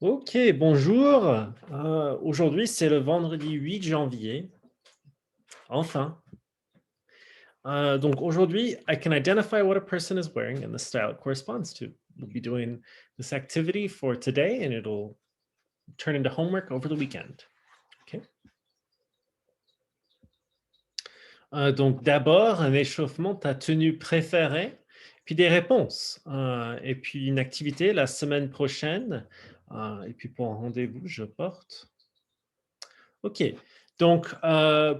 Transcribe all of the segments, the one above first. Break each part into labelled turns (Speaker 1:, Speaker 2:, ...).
Speaker 1: Ok, bonjour. Aujourd'hui, c'est le vendredi 8 janvier. Enfin. Donc aujourd'hui, I can identify what a person is wearing and the style it corresponds to. We'll be doing this activity for today and it'll turn into homework over the weekend. Okay. Donc d'abord, un échauffement, ta tenue préférée, puis des réponses. Et puis une activité la semaine prochaine. Et puis pour un rendez-vous, je porte. Ok, donc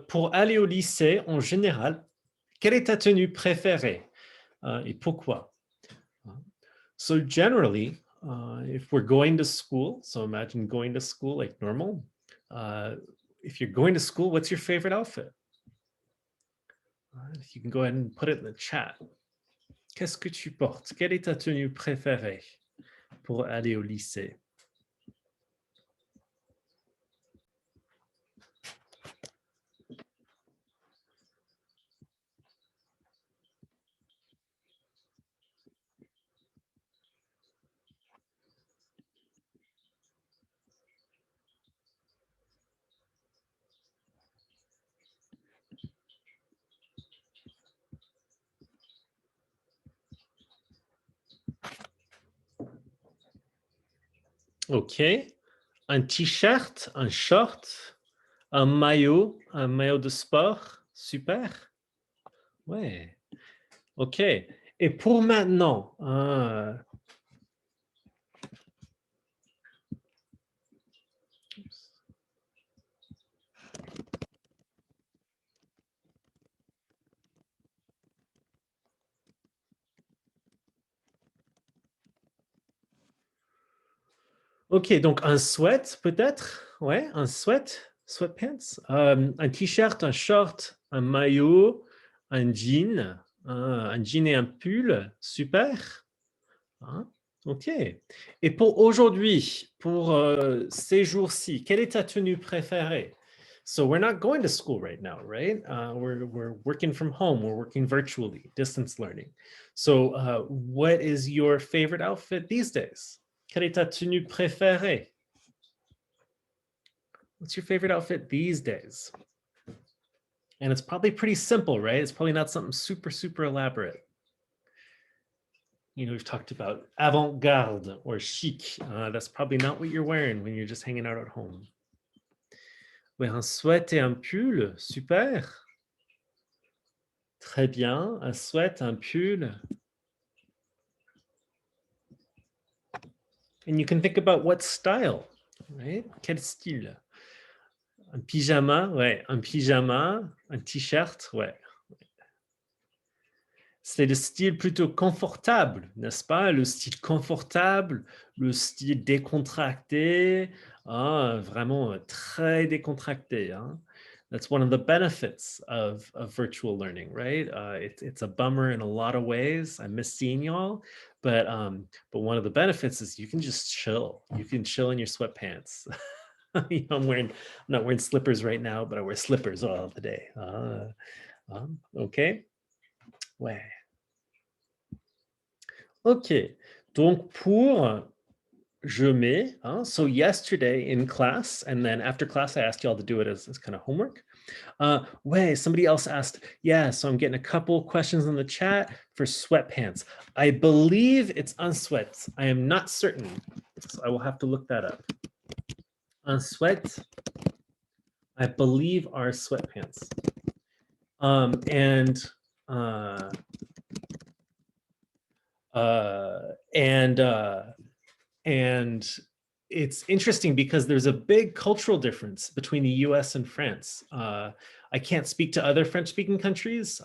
Speaker 1: pour aller au lycée, en général, quelle est ta tenue préférée et pourquoi? So generally, if we're going to school, so imagine going to school like normal. If you're going to school, what's your favorite outfit? You can go ahead and put it in the chat. Qu'est-ce que tu portes? Quelle est ta tenue préférée pour aller au lycée? Ok, un t-shirt, un short, un maillot de sport, super. Ouais, ok. Et pour maintenant, ok, donc un sweat peut-être, ouais, un sweatpants, un t-shirt, un short, un maillot, un jean et un pull, super. Hein. Ok. Et pour aujourd'hui, pour ces jours-ci, quelle est ta tenue préférée? So we're not going to school right now, right? We're working from home. We're working virtually, distance learning. So what is your favorite outfit these days? Quelle est ta tenue préférée? What's your favorite outfit these days? And it's probably pretty simple, right? It's probably not something super, super elaborate. You know, we've talked about avant-garde or chic. That's probably not what you're wearing when you're just hanging out at home. Ouais, un sweat et un pull, super. Très bien, un sweat, un pull. And you can think about what style, right? Quel style? Un pyjama, ouais, un pyjama, un t-shirt, ouais. C'est le style plutôt confortable, n'est-ce pas? Le style confortable, le style décontracté, vraiment très décontracté. Hein? That's one of the benefits of virtual learning, right? It's a bummer in a lot of ways. I miss seeing y'all, but one of the benefits is you can just chill. You can chill in your sweatpants. You know, I'm not wearing slippers right now, but I wear slippers all the day. Okay. Ouais. Ok, donc pour je mets, so yesterday in class, and then after class, I asked y'all to do it as kind of homework. Wait, somebody else asked, yeah, so I'm getting a couple questions in the chat for sweatpants. I believe it's unsweat. I am not certain, so I will have to look that up. Unsweat, I believe are sweatpants. And it's interesting because there's a big cultural difference between the US and France. I can't speak to other French-speaking countries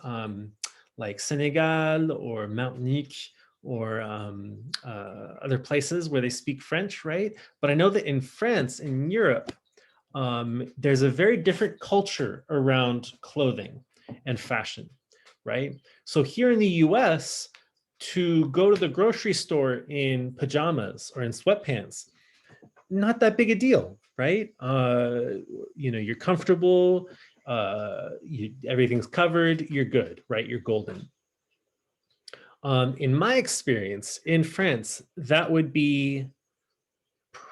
Speaker 1: like Senegal or Martinique or other places where they speak French, right? But I know that in France, in Europe, there's a very different culture around clothing and fashion, right? So here in the US, to go to the grocery store in pajamas or in sweatpants, not that big a deal, right? You know, you're comfortable, everything's covered, you're good, right? You're golden. In my experience in France, that would be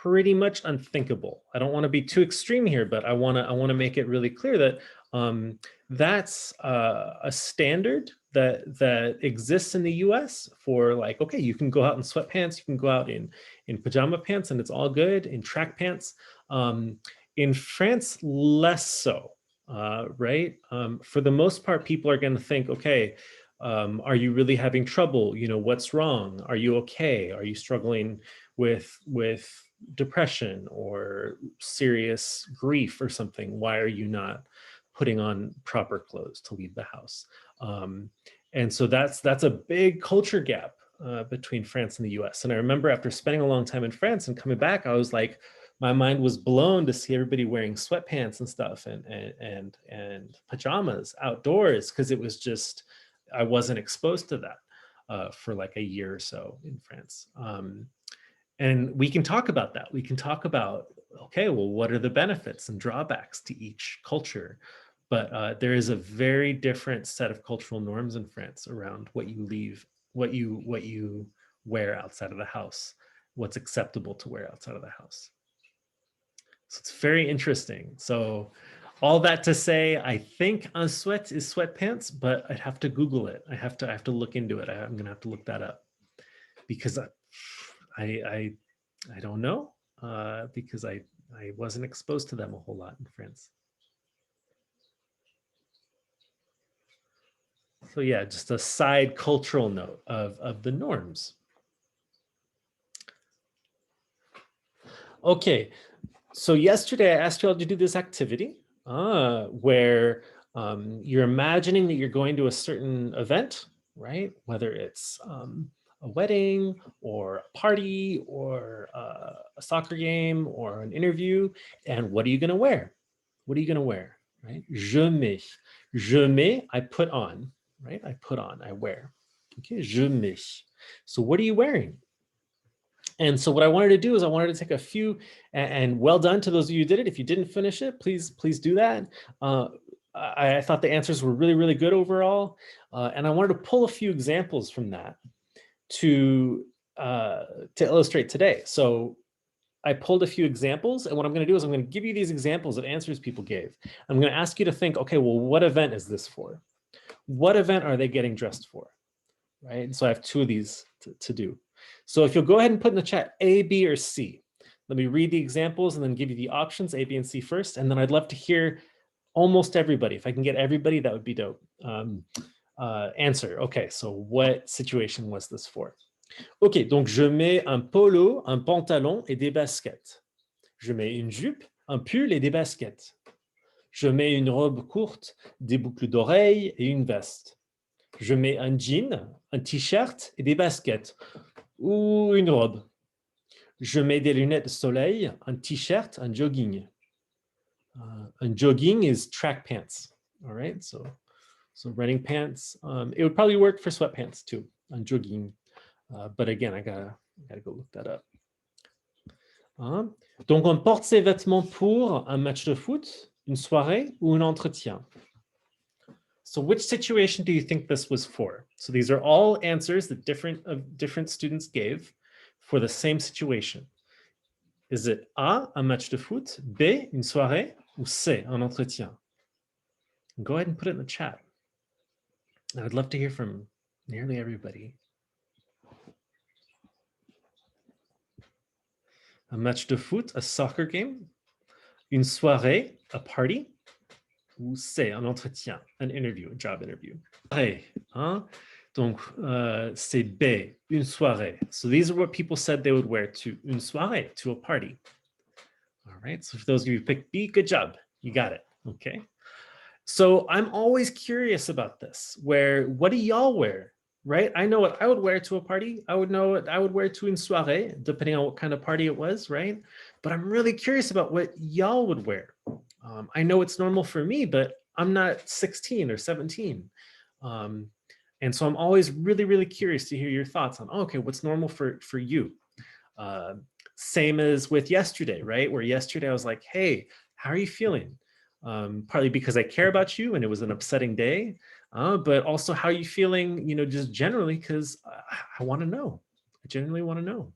Speaker 1: pretty much unthinkable. I don't want to be too extreme here, but I want to make it really clear that that's a standard that exists in the US for like, okay, you can go out in sweatpants, you can go out in pajama pants, and it's all good, in track pants. In France, less so, right? For the most part, people are going to think, okay, are you really having trouble? You know, what's wrong? Are you okay? Are you struggling with depression or serious grief or something? Why are you not putting on proper clothes to leave the house? And so that's a big culture gap between France and the US. And I remember after spending a long time in France and coming back, I was like, my mind was blown to see everybody wearing sweatpants and stuff and pajamas outdoors, because it was just, I wasn't exposed to that for like a year or so in France. And we can talk about that. We can talk about, okay, well, what are the benefits and drawbacks to each culture? But there is a very different set of cultural norms in France around what you leave, what you wear outside of the house, what's acceptable to wear outside of the house. So it's very interesting. So all that to say, I think un sweat is sweatpants, but I'd have to Google it. I have to look into it. I'm gonna have to look that up, because I don't know, because I wasn't exposed to them a whole lot in France. So yeah, just a side cultural note of the norms. Okay, so yesterday I asked you all to do this activity where you're imagining that you're going to a certain event, right? Whether it's a wedding or a party or a soccer game or an interview, and what are you going to wear? What are you going to wear, right? Je mets. Je mets, I put on, right? I put on, I wear. Okay, je mets. So what are you wearing? And so what I wanted to do is I wanted to take a few, and well done to those of you who did it. If you didn't finish it, please do that. I thought the answers were really, really good overall. And I wanted to pull a few examples from that to illustrate today. So I pulled a few examples, and what I'm going to do is I'm going to give you these examples of answers people gave. I'm going to ask you to think, okay, well, what event is this for? What event are they getting dressed for? Right? And so I have two of these to do. So if you'll go ahead and put in the chat A, B, or C. Let me read the examples and then give you the options, A, B, and C first. And then I'd love to hear almost everybody. If I can get everybody, that would be dope. Answer. Okay, so what situation was this for? Ok, donc je mets un polo, un pantalon et des baskets. Je mets une jupe, un pull et des baskets. Je mets une robe courte, des boucles d'oreilles et une veste. Je mets un jean, un t-shirt et des baskets, ou une robe. Je mets des lunettes de soleil, un t-shirt, un jogging. Un jogging is track pants. All right, so running pants. It would probably work for sweatpants too, un jogging. But again, I gotta go look that up. Donc on porte ses vêtements pour un match de foot, une soirée ou un entretien. So which situation do you think this was for? So these are all answers that different students gave for the same situation. Is it A, un match de foot, B, une soirée, ou C, un entretien? Go ahead and put it in the chat. I would love to hear from nearly everybody. Un match de foot, a soccer game, une soirée, a party, ou c'est un entretien, an interview, a job interview. Hein? Donc, c'est B, une soirée. So these are what people said they would wear to une soirée, to a party. All right, so for those of you who picked B, good job. You got it, okay? So I'm always curious about this, what do y'all wear, right? I know what I would wear to a party. I would know what I would wear to une soirée, depending on what kind of party it was, right? But I'm really curious about what y'all would wear. I know it's normal for me, but I'm not 16 or 17. And so I'm always really, really curious to hear your thoughts on, okay, what's normal for you? Same as with yesterday, right? Where yesterday I was like, hey, how are you feeling? Partly because I care about you and it was an upsetting day, but also how are you feeling, just generally, because I want to know. I genuinely want to know.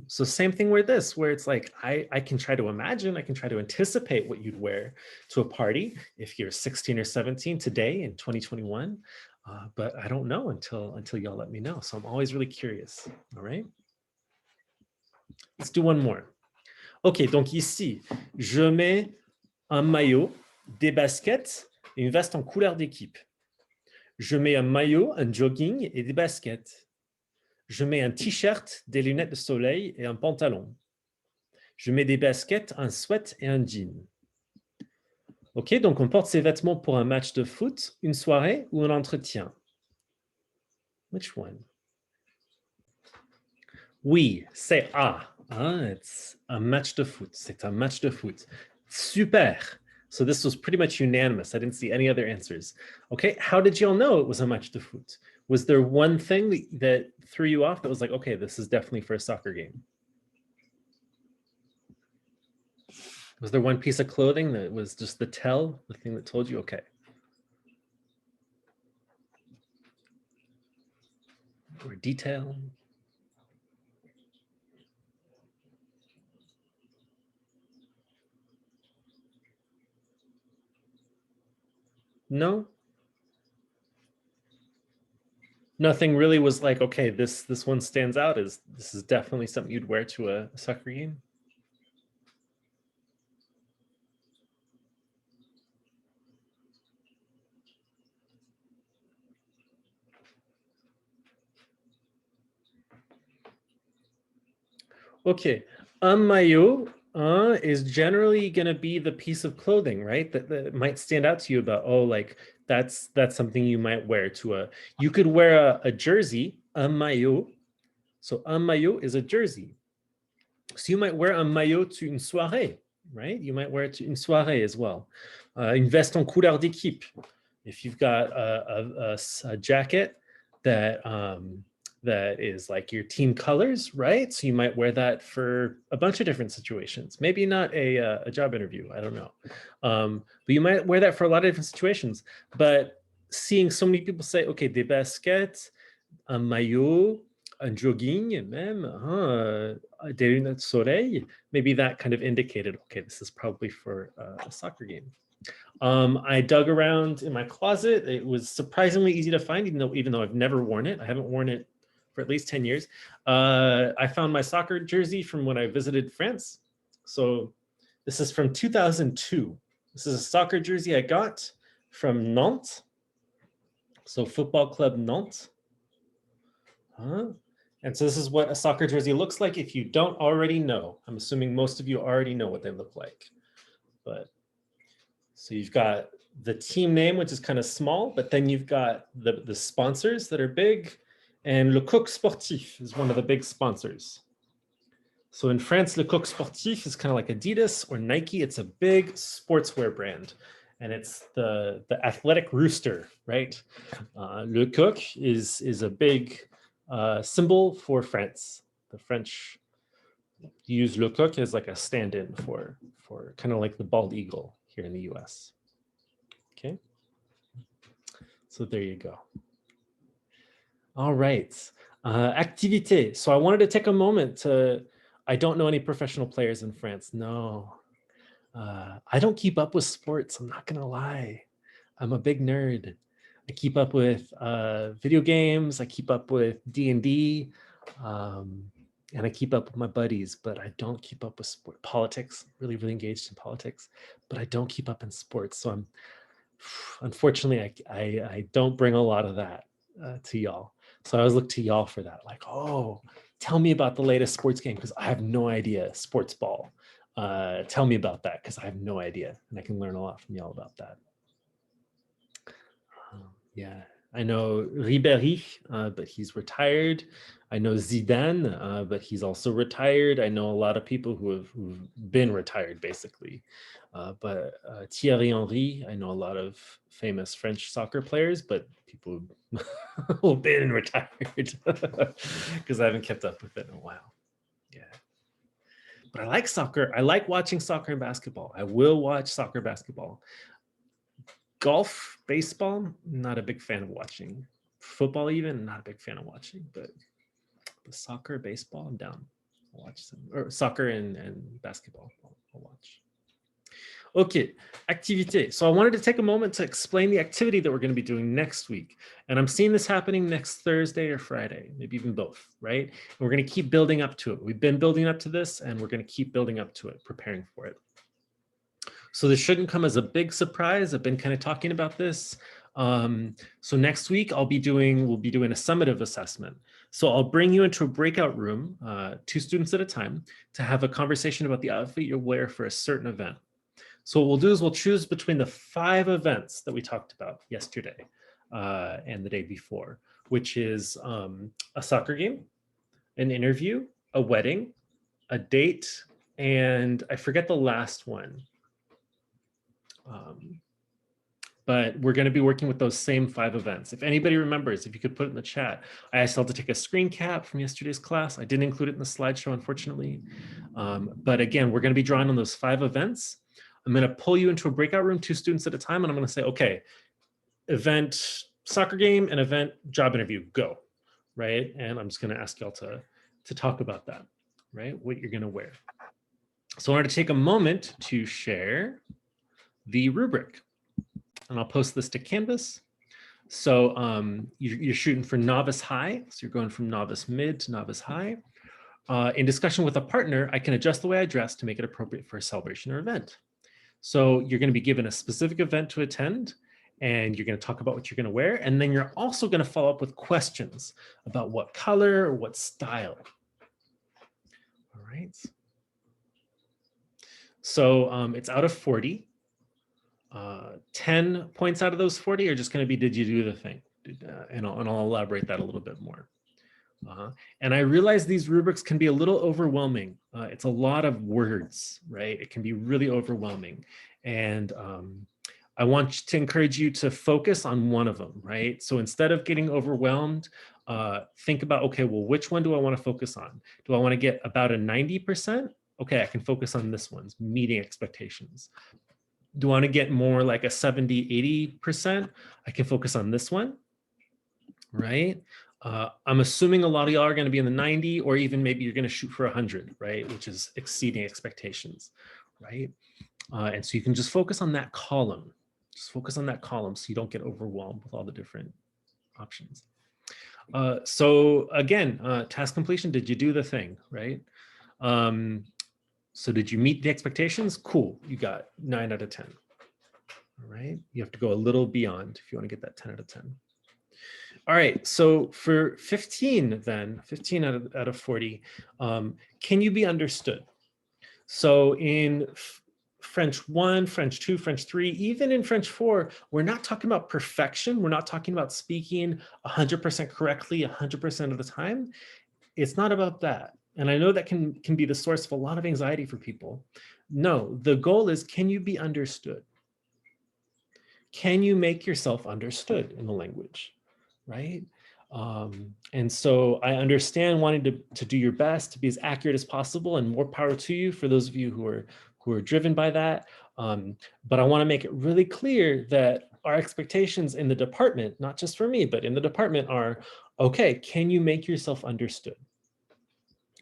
Speaker 1: So same thing with this, where it's like, I can try to imagine, I can try to anticipate what you'd wear to a party if you're 16 or 17 today in 2021, but I don't know until y'all let me know. So I'm always really curious, all right? Let's do one more. Ok, donc ici, je mets un maillot, des baskets et une veste en couleur d'équipe. Je mets un maillot, un jogging et des baskets. Je mets un t-shirt, des lunettes de soleil et un pantalon. Je mets des baskets, un sweat et un jean. Ok, donc on porte ces vêtements pour un match de foot, une soirée ou un entretien. Which one? Oui, c'est A. It's a match de foot. C'est un match de foot. Super. So this was pretty much unanimous. I didn't see any other answers. Okay, how did y'all know it was a match de foot? Was there one thing that threw you off that was like, okay, this is definitely for a soccer game? Was there one piece of clothing that was just the tell, the thing that told you, okay? Or detail? No? Nothing really was like, okay, this one stands out as this is definitely something you'd wear to a soccer game? Okay, un maillot is generally going to be the piece of clothing, right? That might stand out to you about, oh, like that's something you might wear to a, you could wear a jersey, un maillot. So un maillot is a jersey. So you might wear un maillot to une soirée, right? You might wear it to une soirée as well. Une veste en couleur d'équipe. If you've got a jacket that that is like your team colors, right? So you might wear that for a bunch of different situations. Maybe not a job interview, I don't know. But you might wear that for a lot of different situations. But seeing so many people say, okay, des baskets, un maillot, un jogging, même, des lunettes de soleil, maybe that kind of indicated, okay, this is probably for a soccer game. I dug around in my closet. It was surprisingly easy to find, even though I've never worn it. I haven't worn it for at least 10 years. I found my soccer jersey from when I visited France. So this is from 2002. This is a soccer jersey I got from Nantes. So Football Club Nantes. And so this is what a soccer jersey looks like if you don't already know. I'm assuming most of you already know what they look like. But so you've got the team name, which is kind of small, but then you've got the sponsors that are big. And Le Coq Sportif is one of the big sponsors. So in France, Le Coq Sportif is kind of like Adidas or Nike. It's a big sportswear brand. And it's the athletic rooster, right? Le Coq is a big symbol for France. The French use Le Coq as like a stand-in for kind of like the bald eagle here in the US. Okay. So there you go. All right. Activité. So I wanted to take a moment to, I don't know any professional players in France. No. I don't keep up with sports. I'm not going to lie. I'm a big nerd. I keep up with video games. I keep up with D&D. And I keep up with my buddies, but I don't keep up with sport politics. Really, really engaged in politics, but I don't keep up in sports. So I'm, unfortunately, I don't bring a lot of that to y'all. So I always look to y'all for that. Like, oh, tell me about the latest sports game because I have no idea. Sports ball. Tell me about that because I have no idea, and I can learn a lot from y'all about that. Yeah, I know Ribéry, but he's retired. I know Zidane, but he's also retired. I know a lot of people who've been retired, basically. But Thierry Henry, I know a lot of famous French soccer players, but people who've been retired because I haven't kept up with it in a while. Yeah. But I like soccer. I like watching soccer and basketball. I will watch soccer, basketball. Golf, baseball, not a big fan of watching. Football, even, not a big fan of watching. But soccer, baseball, I'm down. I'll watch some, or soccer and basketball. I'll watch. Okay, activité. So I wanted to take a moment to explain the activity that we're going to be doing next week. And I'm seeing this happening next Thursday or Friday, maybe even both, right? And we're going to keep building up to it. We've been building up to this, and we're going to keep building up to it, preparing for it. So this shouldn't come as a big surprise. I've been kind of talking about this. So next week we'll be doing a summative assessment. So I'll bring you into a breakout room, 2 students at a time, to have a conversation about the outfit you'll wear for a certain event. So what we'll do is we'll choose between the 5 events that we talked about yesterday and the day before, which is a soccer game, an interview, a wedding, a date, and I forget the last one. But we're going to be working with those same 5 events. If anybody remembers, if you could put it in the chat. I still have to take a screen cap from yesterday's class. I didn't include it in the slideshow, unfortunately. But again, we're going to be drawing on those 5 events. I'm going to pull you into a breakout room, 2 students at a time, and I'm going to say, okay, event soccer game and event job interview, go, right? And I'm just going to ask y'all to talk about that, right? What you're going to wear. So I wanted to take a moment to share the rubric. And I'll post this to Canvas. So you're shooting for novice high. So you're going from novice mid to novice high. In discussion with a partner, I can adjust the way I dress to make it appropriate for a celebration or event. So you're going to be given a specific event to attend, and you're going to talk about what you're going to wear. And then you're also going to follow up with questions about what color or what style. All right. So it's out of 40. 10 points out of those 40 are just going to be, did you do the thing? And I'll elaborate that a little bit more. And I realize these rubrics can be a little overwhelming. It's a lot of words, right? It can be really overwhelming. And I want to encourage you to focus on one of them, right? So instead of getting overwhelmed, think about, okay, well, which one do I want to focus on? Do I want to get about a 90%? Okay, I can focus on this one's meeting expectations. Do I want to get more like a 70, 80%? I can focus on this one, right? I'm assuming a lot of y'all are going to be in the 90, or even maybe you're going to shoot for 100, right? Which is exceeding expectations, right? And so you can just focus on that column. Just focus on that column so you don't get overwhelmed with all the different options. So again, task completion, did you do the thing, right? So did you meet the expectations? Cool, you got 9 out of 10. All right, you have to go a little beyond if you want to get that 10 out of 10. All right, so for 15 then, 15 out of 40, can you be understood? So in French 1, French 2, French 3, even in French 4, we're not talking about perfection. We're not talking about speaking 100% correctly 100% of the time. It's not about that. And I know that can be the source of a lot of anxiety for people. No, the goal is, can you be understood? Can you make yourself understood in the language, right? And so I understand wanting to do your best to be as accurate as possible, and more power to you for those of you who are driven by that. But I want to make it really clear that our expectations in the department, not just for me, but in the department are, okay, can you make yourself understood?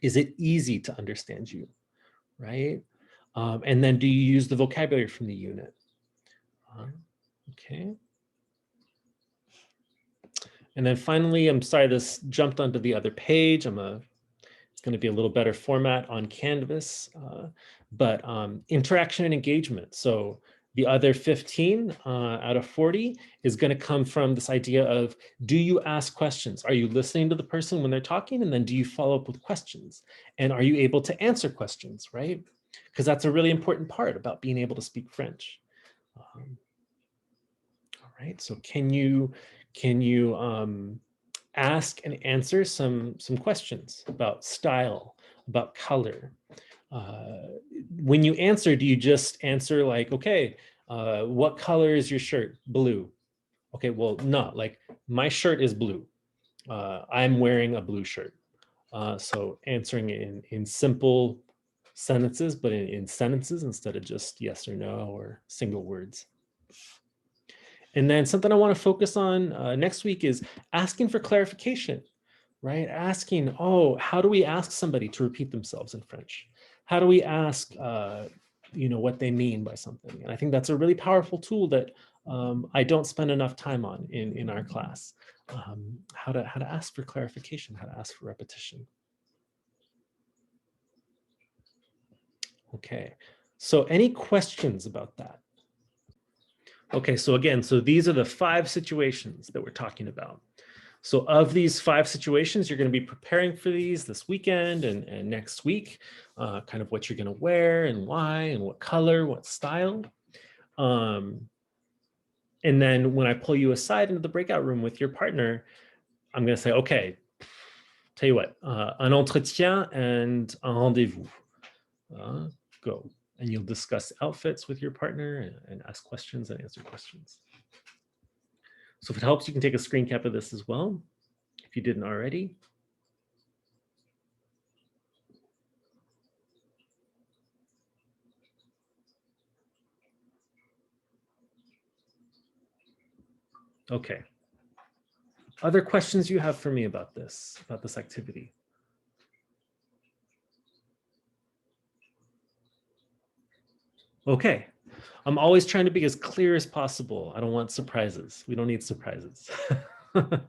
Speaker 1: Is it easy to understand you, right? And then do you use the vocabulary from the unit? Okay. And then finally, I'm sorry, this jumped onto the other page. It's going to be a little better format on Canvas, but interaction and engagement. So the other 15 out of 40 is going to come from this idea of, do you ask questions? Are you listening to the person when they're talking? And then do you follow up with questions? And are you able to answer questions, right? Because that's a really important part about being able to speak French. All right, so can you ask and answer some questions about style, about color? When you answer, do you just answer like, okay, what color is your shirt? Blue. Okay, well, no, like my shirt is blue. I'm wearing a blue shirt. So answering in simple sentences, but in sentences instead of just yes or no or single words. And then something I want to focus on next week is asking for clarification, right? Asking, oh, how do we ask somebody to repeat themselves in French? How do we ask, what they mean by something? And I think that's a really powerful tool that I don't spend enough time on in our class. How to ask for clarification, how to ask for repetition. Okay, so any questions about that? Okay, so again, these are the 5 situations that we're talking about. So of these 5 situations, you're going to be preparing for these this weekend and next week, kind of what you're going to wear and why and what color, what style. And then when I pull you aside into the breakout room with your partner, I'm going to say, okay, tell you what, un entretien and un rendezvous. Go. And you'll discuss outfits with your partner and ask questions and answer questions. So if it helps, you can take a screen cap of this as well, if you didn't already. Okay. Other questions you have for me about this activity? Okay. I'm always trying to be as clear as possible. I don't want surprises. We don't need surprises.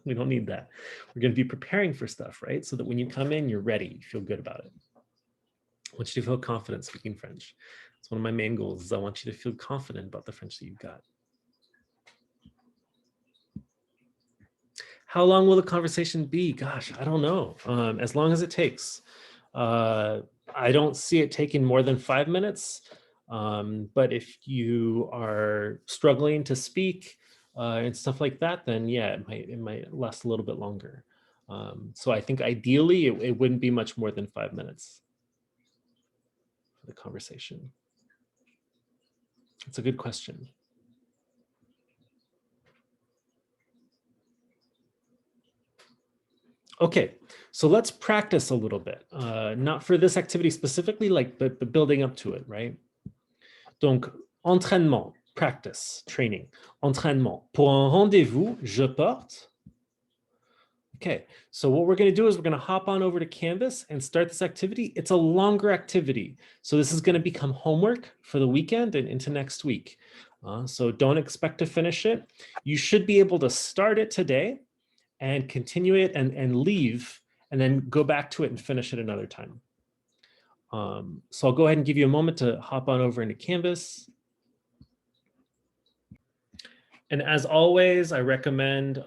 Speaker 1: We don't need that. We're going to be preparing for stuff, right? So that when you come in, you're ready. You feel good about it. I want you to feel confident speaking French. It's one of my main goals is I want you to feel confident about the French that you've got. How long will the conversation be? Gosh, I don't know. As long as it takes. I don't see it taking more than 5 minutes. But if you are struggling to speak and stuff like that, then yeah, it might last a little bit longer. So I think ideally it wouldn't be much more than 5 minutes for the conversation. It's a good question. Okay, so let's practice a little bit. Not for this activity specifically, but building up to it, right? Donc, entraînement, practice, training. Entraînement. Pour un rendez-vous, je porte. Okay, so what we're going to do is we're going to hop on over to Canvas and start this activity. It's a longer activity. So this is going to become homework for the weekend and into next week. So don't expect to finish it. You should be able to start it today and continue it and leave and then go back to it and finish it another time. So I'll go ahead and give you a moment to hop on over into Canvas. And as always, I recommend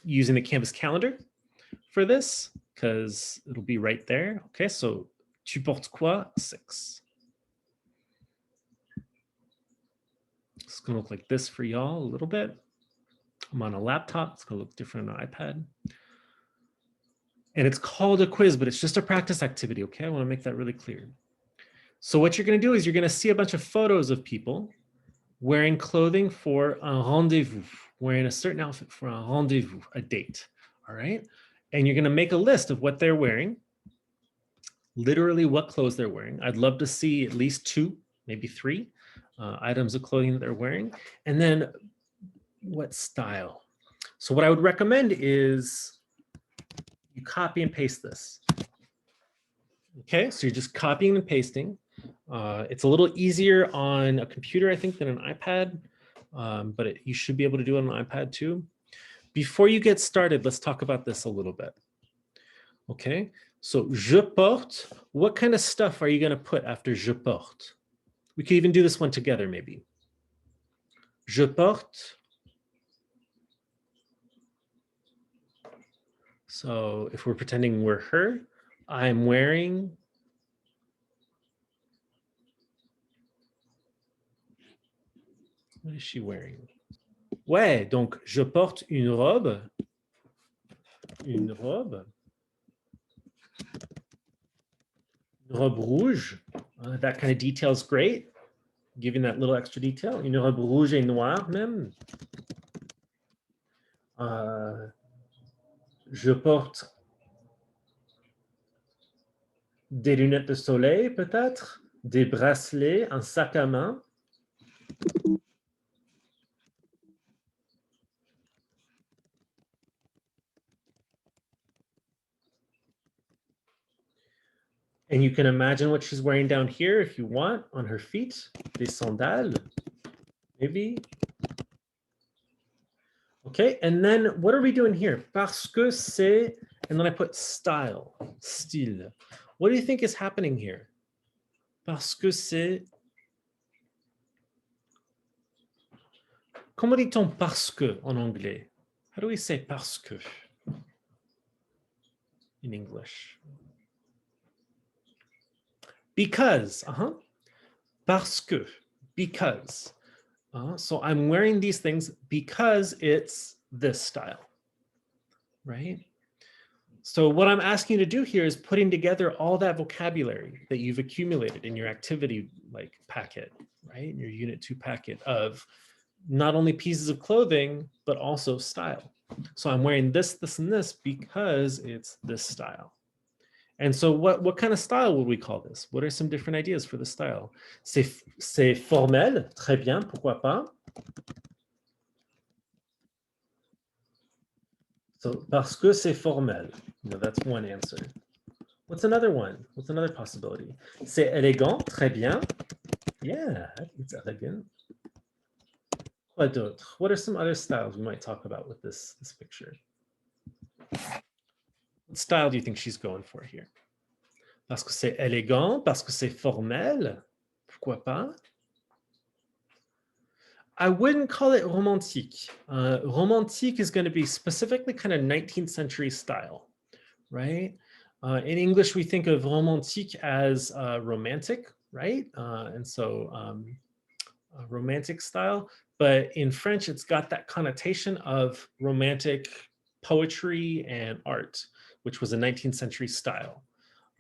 Speaker 1: using the Canvas calendar for this because it'll be right there. Okay, so tu portes quoi? 6. It's going to look like this for y'all a little bit. I'm on a laptop. It's going to look different on an iPad. And it's called a quiz, but it's just a practice activity, okay? I want to make that really clear. So what you're going to do is you're going to see a bunch of photos of people wearing clothing for un rendezvous, wearing a certain outfit for un rendezvous, a date, all right? And you're going to make a list of what they're wearing, literally what clothes they're wearing. I'd love to see at least 2, maybe 3 items of clothing that they're wearing. And then what style? So what I would recommend is you copy and paste this. Okay, so you're just copying and pasting. It's a little easier on a computer, I think, than an iPad, but you should be able to do it on an iPad too. Before you get started, let's talk about this a little bit. Okay, so je porte, what kind of stuff are you going to put after je porte? We could even do this one together, maybe. Je porte. So if we're pretending we're her, I'm wearing. What is she wearing? Ouais, donc je porte une robe. Une robe. Une robe rouge. That kind of detail is great. Giving that little extra detail. Une robe rouge et noire même. Je porte des lunettes de soleil peut-être, des bracelets, un sac à main. And you can imagine what she's wearing down here if you want on her feet. Des sandales, maybe. Okay, and then what are we doing here? Parce que c'est, and then I put style, style. What do you think is happening here? Parce que c'est. Comment dit-on parce que en anglais? How do we say parce que in English? Because, parce que, because. So I'm wearing these things because it's this style, right? So what I'm asking you to do here is putting together all that vocabulary that you've accumulated in your activity like packet, right? In your unit 2 packet of not only pieces of clothing, but also style. So I'm wearing this, this, and this because it's this style. And so what kind of style would we call this? What are some different ideas for the style? C'est formel, très bien, pourquoi pas? So, parce que c'est formel. No, that's one answer. What's another one? What's another possibility? C'est élégant, très bien. Yeah, it's elegant. Quoi d'autre? What are some other styles we might talk about with this picture? What style do you think she's going for here? Parce que c'est élégant, parce que c'est formel. Pourquoi pas? I wouldn't call it romantique. Romantique is going to be specifically kind of 19th century style, right? In English, we think of romantique as romantic, right? And so romantic style, but in French, it's got that connotation of romantic poetry and art, which was a 19th century style.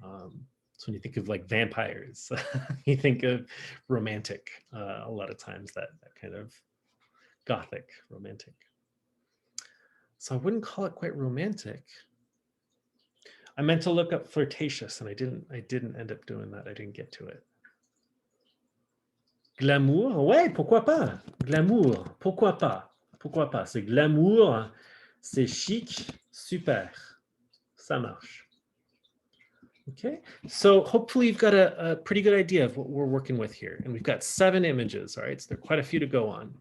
Speaker 1: So when you think of like vampires, you think of romantic a lot of times, that kind of gothic romantic. So I wouldn't call it quite romantic. I meant to look up flirtatious and I didn't end up doing that. I didn't get to it. Glamour, ouais, pourquoi pas? Glamour, pourquoi pas? Pourquoi pas? C'est glamour, c'est chic, super. Ça marche. Okay, so hopefully you've got a pretty good idea of what we're working with here. And we've got 7 images, all right? So there are quite a few to go on.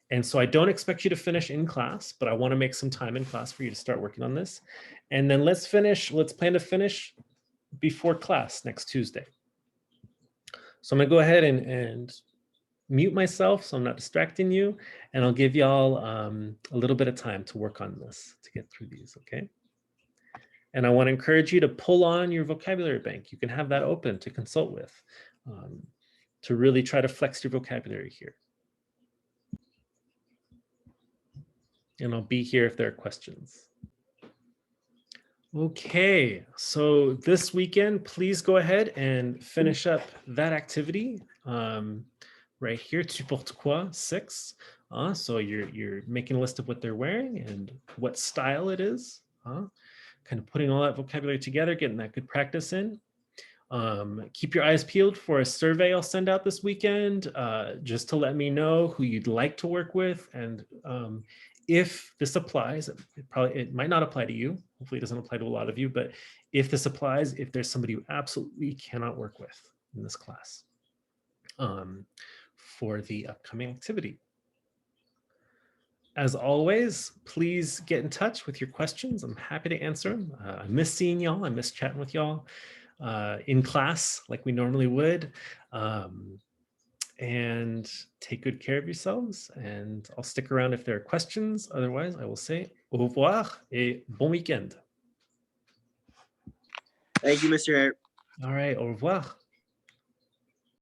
Speaker 1: And so I don't expect you to finish in class, but I want to make some time in class for you to start working on this. And then let's plan to finish before class next Tuesday. So I'm gonna go ahead and mute myself so I'm not distracting you. And I'll give y'all a little bit of time to work on this, to get through these, okay? And I want to encourage you to pull on your vocabulary bank. You can have that open to consult with, to really try to flex your vocabulary here. And I'll be here if there are questions. Okay, so this weekend, please go ahead and finish up that activity right here, Tu portes quoi? 6. So you're making a list of what they're wearing and what style it is. Kind of putting all that vocabulary together, getting that good practice in. Keep your eyes peeled for a survey I'll send out this weekend, just to let me know who you'd like to work with. And if this applies, it might not apply to you. Hopefully it doesn't apply to a lot of you, but if this applies, if there's somebody you absolutely cannot work with in this class for the upcoming activity. As always, please get in touch with your questions. I'm happy to answer them. I miss seeing y'all. I miss chatting with y'all in class like we normally would. And take good care of yourselves. And I'll stick around if there are questions. Otherwise, I will say au revoir et bon weekend.
Speaker 2: Thank you, Mr. Hare.
Speaker 1: All right, au revoir.